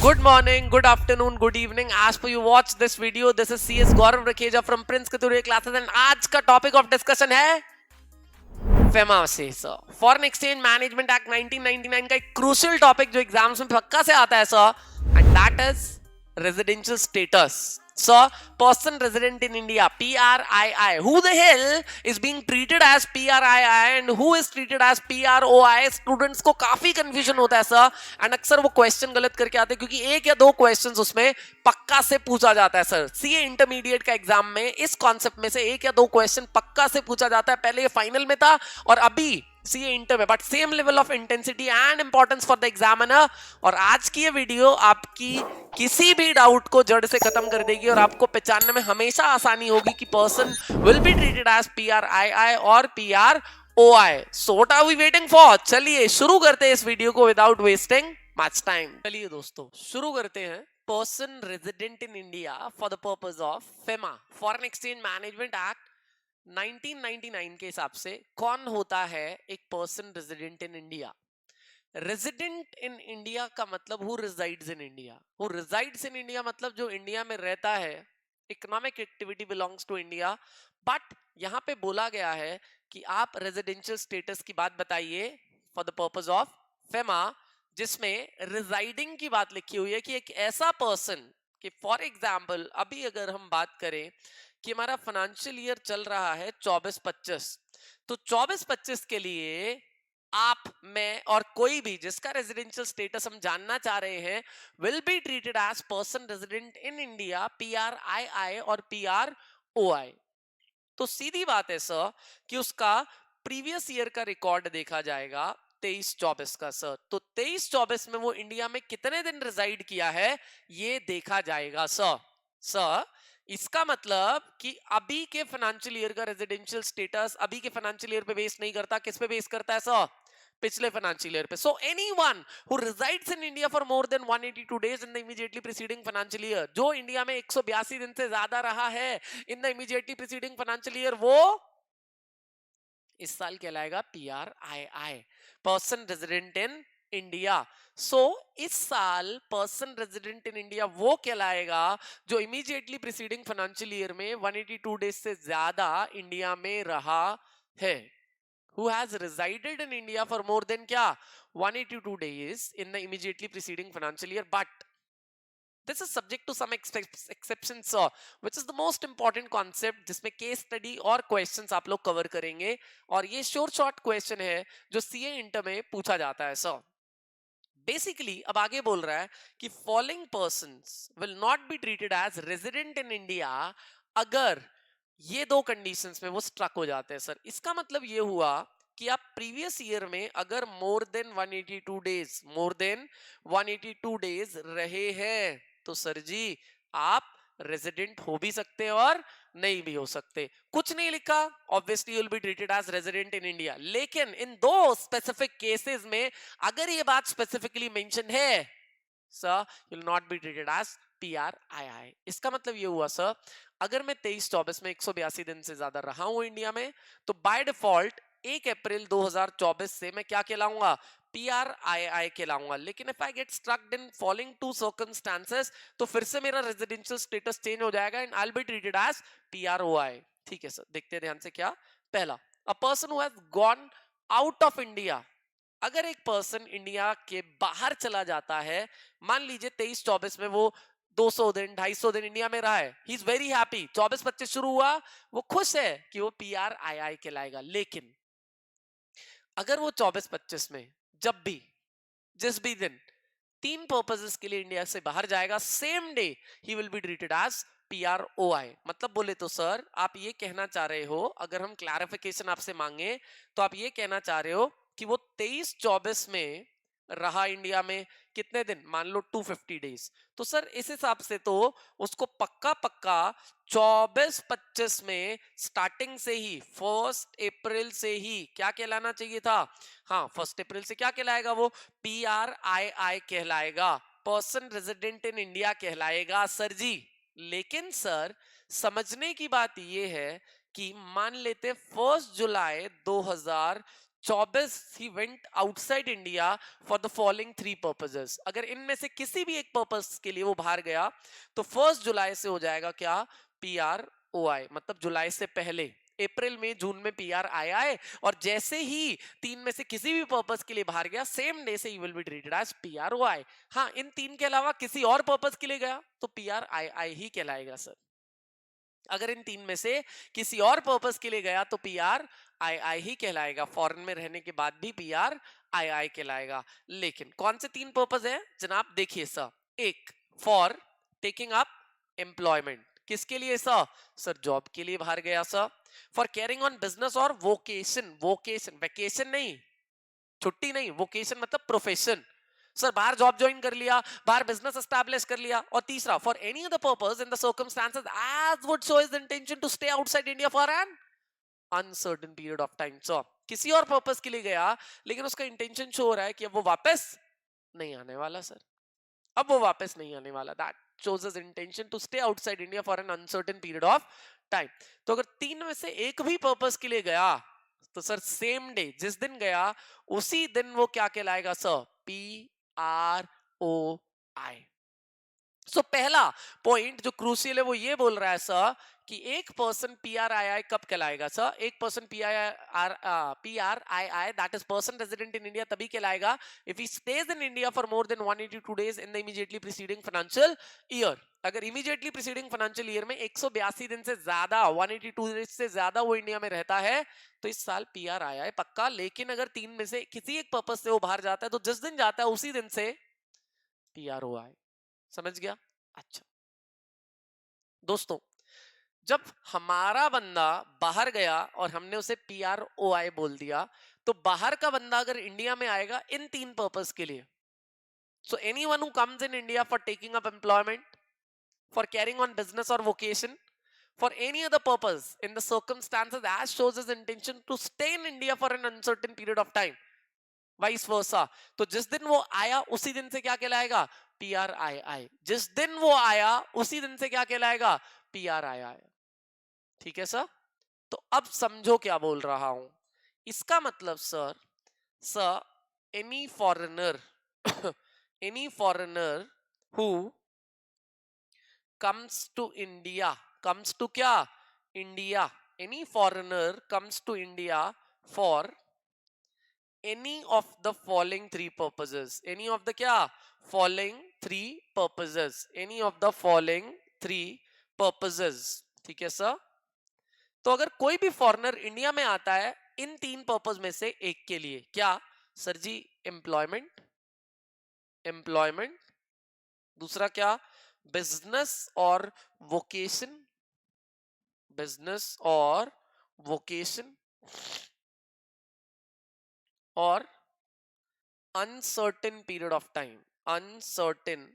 Good morning, good afternoon, good evening. As per you watch this video, this is CS Gaurav Rakheja from Prince Kature classes and आज का topic of discussion है FEMA से sir foreign exchange management act 1999 का एक crucial topic जो exams में पक्का से आता है sir and that is residential status. So, person resident in India, PRII. Who the hell is being treated as PRII and who is treated as PROI? Students को काफी confusion होता है सर एंड अक्सर वो क्वेश्चन गलत करके आते हैं क्योंकि एक या दो क्वेश्चंस उसमें पक्का से पूछा जाता है सर. सीए इंटरमीडिएट का एग्जाम में इस कॉन्सेप्ट में से एक या दो क्वेश्चन पक्का से पूछा जाता है. पहले ये फाइनल में था और अभी सीए इंटर में, but same level of intensity and importance for the examiner. और आज की ये वीडियो आपकी किसी भी डाउट को जड़ से खत्म कर देगी और आपको पहचानने में हमेशा आसानी होगी कि person will be treated as PRII और PROI. So what are we waiting for? चलिए शुरू करते हैं इस वीडियो को विदाउट वेस्टिंग मच टाइम. चलिए दोस्तों शुरू करते हैं. Person resident in India for the purpose of FEMA, foreign exchange management act 1999 के हिसाब से कौन होता है एक person resident in India? Resident in India का मतलब who resides in India. Who resides in India मतलब जो इंडिया में रहता है, economic activity belongs to India. But यहां पे बोला गया है कि आप रेजिडेंशियल स्टेटस की बात बताइए for the purpose of FEMA, जिसमें रिजाइडिंग की बात लिखी हुई है कि एक ऐसा पर्सन कि फॉर एग्जाम्पल अभी अगर हम बात करें कि हमारा फाइनेंशियल ईयर चल रहा है 24-25, तो 24-25 के लिए आप, मैं और कोई भी जिसका रेजिडेंशियल स्टेटस हम जानना चाह रहे हैं will be treated as person resident in India, PRII और PROI. तो सीधी बात है सर कि उसका प्रीवियस ईयर का रिकॉर्ड देखा जाएगा 23-24 का सर. तो 23-24 में वो इंडिया में कितने दिन रिजाइड किया है ये देखा जाएगा सर. सर इसका मतलब कि अभी के फाइनेंशियल ईयर का रेजिडेंशियल स्टेटस अभी के फाइनेंशियल ईयर पे बेस नहीं करता. किस पे बेस करता है सर? पिछले फाइनेंशियल ईयर पे. So anyone who resides in India for more than 182 days in the immediately preceding financial year, जो इंडिया में 182 दिन से ज्यादा रहा है in the immediately preceding financial year, वो इस साल कहलाएगा PRII, person resident in India. So इस साल पर्सन रेजिडेंट इन इंडिया वो कहलाएगा जो इमीडिएटली प्रीसीडिंग फाइनेंशियल ईयर में 182 डेज से ज्यादा इंडिया में रहा है. Who has resided in India for more than क्या 182 days in the immediately preceding financial year. But this is subject to some exceptions, which is the most important concept जिसमें case study और questions आप लोग cover करेंगे. और ये short question है जो CA इंटर में पूछा जाता है सर. बेसिकली अब आगे बोल रहा है कि following persons will not be treated as resident in India अगर ये दो कंडीशंस में वो स्ट्रक हो जाते हैं सर. इसका मतलब ये हुआ कि आप प्रीवियस ईयर में अगर मोर देन 182 डेज रहे हैं तो सर जी आप रेजिडेंट हो भी सकते हैं और नहीं भी हो सकते. कुछ नहीं लिखा, obviously you will be treated as resident in India. लेकिन इन दो स्पेसिफिक केसेस में अगर ये बात स्पेसिफिकली मेंशन है sir, you will not be treated as PRII. इसका मतलब ये हुआ सर अगर मैं 23-24 में 182 दिन से ज्यादा रहा हूं इंडिया में तो बाय डिफॉल्ट 1 अप्रैल 2024 से मैं क्या कहलाऊंगा? PRII कहलाऊंगा. लेकिन if I get struck in following two circumstances तो फिर से मेरा रेजिडेंशियल स्टेटस चेंज हो जाएगा and I will be treated as PROI. ठीक है सर, देखते हैं ध्यान से. क्या पहला, a person who has gone out of India. अगर एक पर्सन इंडिया के बाहर चला जाता है, मान लीजिए 23-24 में वो 200 दिन 250 दिन इंडिया में रहा है, ही इज वेरी हैप्पी. 24-25 शुरू हुआ, वो खुश है कि वो PRII कहलाएगा. लेकिन अगर वो 24-25 में जब भी जिस भी दिन 3 पर्पसेस के लिए इंडिया से बाहर जाएगा, सेम डे ही will be treated as PROI. मतलब बोले तो सर आप ये कहना चाह रहे हो, अगर हम क्लैरिफिकेशन आपसे मांगे तो आप ये कहना चाह रहे हो कि वो 23-24 में रहा इंडिया में कितने दिन, मान लो 250 डेज. तो सर इस हिसाब से तो उसको पक्का 24-25 में स्टार्टिंग से ही 1 अप्रैल से ही क्या कहलाना चाहिए था? हाँ, 1 अप्रैल से क्या कहलाएगा? वो PRII कहलाएगा, पर्सन रेजिडेंट इन इंडिया कहलाएगा सर जी. लेकिन सर समझने की बात यह है कि मान लेते 1 जुलाई 24 he went outside India for the following 3 purposes. अगर इनमें से किसी भी एक पर्पस के लिए वो बाहर गया तो 1 जुलाई से हो जाएगा क्या, PROI, मतलब जुलाई से पहले। अप्रैल में जून में PR आया है, और जैसे ही 3 में से किसी भी पर्पस के लिए बाहर गया, सेम डे से ही will be treated as PROI। हाँ, इन 3 के अलावा किसी और पर्पस के लिए गया तो PRII ही कहलाएगा सर। अगर इन 3 में से किसी और पर्पस के लिए गया तो PRII ही कहलाएगा। फॉरेन में रहने के बाद भी PRII कहलाएगा। लेकिन कौन से 3 पर्पस है जनाब, देखिए सर। एक, फॉर टेकिंग अप एम्प्लॉयमेंट, किसके लिए सर? सर जॉब के लिए बाहर गया sir. For carrying on business और वोकेशन, वोकेशन वैकेशन नहीं, छुट्टी नहीं, वोकेशन मतलब प्रोफेशन। सर बाहर जॉब ज्वाइन कर लिया, बाहर बिजनेस एस्टैब्लिश कर लिया। और तीसरा, for any other purpose in the circumstances as would show his intention to stay outside India for an uncertain period of time. So किसी और पर्पस के लिए गया, लेकिन उसका इंटेंशन शो हो रहा है कि अब वो वापस नहीं आने वाला सर, अब वो वापस नहीं आने वाला। That shows his intention to stay outside India for an uncertain period of time। तो अगर 3 में से एक भी पर्पस के लिए गया तो सर सेम डे, जिस दिन गया उसी दिन वो क्या कहलाएगा सर? PROI। सो पहला पॉइंट जो क्रूशियल है वो ये बोल रहा है सर कि एक पर्सन PRII कब कहलाएगा सर? एक person PRII that is person resident in India तभी कहलाएगा if he stage in India for more than 182 days in the immediately preceding financial year. अगर इमीडिएटली प्रीसीडिंग फाइनेंशियल ईयर में 182 दिन से ज्यादा, 182 डेज से ज्यादा वो इंडिया में रहता है तो इस साल PRII पक्का। लेकिन अगर 3 में से किसी एक पर्पस से वो बाहर जाता है तो जिस दिन जाता है उसी दिन से PROI। समझ गया? अच्छा दोस्तों, जब हमारा बंदा बाहर गया और हमने उसे PROI बोल दिया, तो बाहर का बंदा अगर इंडिया में आएगा इन 3 पर्पस के लिए, सो anyone who comes in India for taking up employment, for carrying on business और vocation, for any other purpose in the circumstances as shows his intention to stay in India for an uncertain period of time, vice versa. तो जिस दिन वो आया उसी दिन से क्या कहलाएगा? PRII। जिस दिन वो आया उसी दिन से क्या कहलाएगा? PRII। ठीक है सर? तो अब समझो क्या बोल रहा हूं। इसका मतलब sir any foreigner any foreigner who comes to India, comes to क्या? India. Any foreigner comes to India for any of the following 3 purposes, any of the क्या? following 3 purposes, any of the following 3 purposes। ठीक है sir? तो अगर कोई भी foreigner India में आता है इन 3 पर्पस में से एक के लिए, क्या सर जी? Employment, employment. दूसरा क्या? बिजनेस और वोकेशन, बिजनेस और वोकेशन। और uncertain period of time, uncertain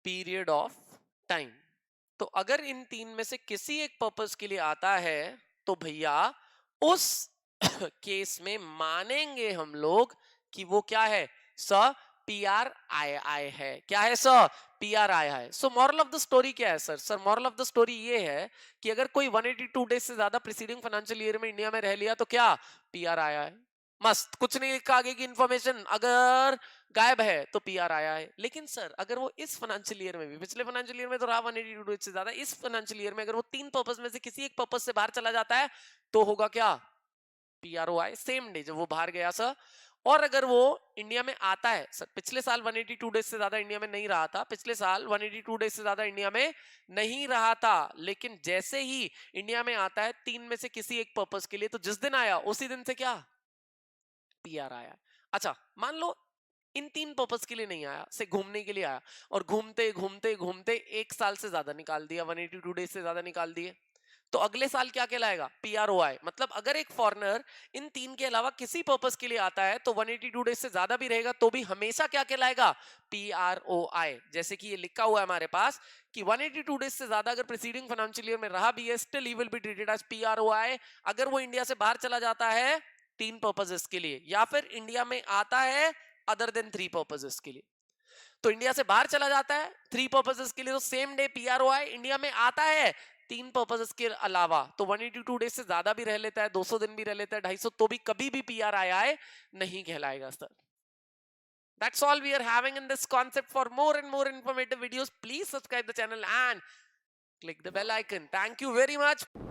period of time. तो अगर इन 3 में से किसी एक पर्पस के लिए आता है तो भैया उस केस में मानेंगे हम लोग कि वो क्या है सर? PRII है। क्या है सर? PRII है। So moral of the story क्या है sir? Sir moral of the story ये है कि अगर कोई 182 डेज से ज्यादा प्रीसीडिंग फाइनेंशियल ईयर में इंडिया में रह लिया तो क्या? PRII। मस्त, कुछ नहीं लिखा आगे की इंफॉर्मेशन, अगर गायब है तो PRII। लेकिन सर अगर वो इस फाइनेंशियल ईयर में भी, पिछले फाइनेंशियल ईयर में तो रहा 182 डेज से ज्यादा, इस फाइनेंशियल ईयर में अगर वो 3 पर्पस में से किसी एक पर्पस से बाहर चला जाता है तो होगा क्या? PROI, सेम डे जब वो बाहर गया सर। और अगर वो इंडिया में आता है सर, पिछले साल 182 डेज से ज्यादा इंडिया में नहीं रहा था, पिछले साल 182 डेज से ज्यादा इंडिया में नहीं रहा था, लेकिन जैसे ही इंडिया में आता है 3 में से किसी एक पर्पस के लिए, तो जिस दिन आया उसी दिन से क्या? PRII। अच्छा मान लो इन 3 पर्पस के लिए नहीं आया, से घूमने के लिए आया, और घूमते घूमते घूमते 1 साल से ज्यादा निकाल दिया, 182 डेज से ज्यादा निकाल दिए, तो अगले साल क्या कहलाएगा? PROI। मतलब अगर एक फॉरेनर इन 3 के अलावा किसी पर्पस के लिए आता है तो 182 डेज से ज्यादा भी रहेगा तो भी हमेशा क्या कहलाएगा? PROI। जैसे कि ये लिखा हुआ है हमारे पास कि 182 डेज से ज्यादा अगर प्रीसीडिंग फाइनेंशियल ईयर में रहा भी है, still he will be treated as PROI। अगर वो इंडिया से बाहर चला जाता है 3 पर्पसेस के लिए, या फिर इंडिया में आता है अदर देन 3 पर्पसेस के लिए। तो इंडिया से बाहर चला जाता है 3 पर्पसेस के लिए तो सेम डे PROI, इंडिया में आता है 3 पर्पसेस के अलावा, तो 182 डेज से ज्यादा भी रह लेता है, 200 दिन भी रह लेता है, 250, तो भी कभी भी PR आया है नहीं कहलाएगा sir. That's all we are having in this concept. For more and more informative videos, please subscribe the channel and click the bell icon. Thank you very much.